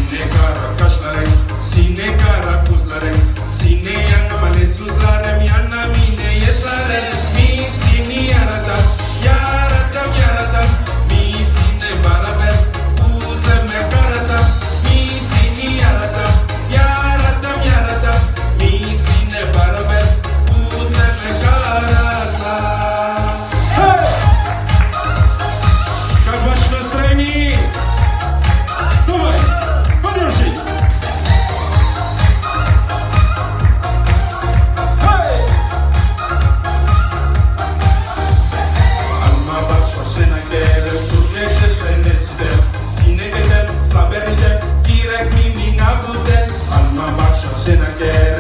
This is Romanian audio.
Sine cara kashlare, sine cara kuzlare, sine yana male suzlare, miana mine yeslare, mi sini yarata, yarata, yarata, mi sine barabe, uze me karata, mi sini yarata, yarata, yarata, mi sine barabe, uze me karata. Hey! Как ваше настроение? Давай, подержи. Hey! Alma başa sene gel, Türkçe sene sider, sine gel, saberide, direkt mimina bude. Alma başa sene gel.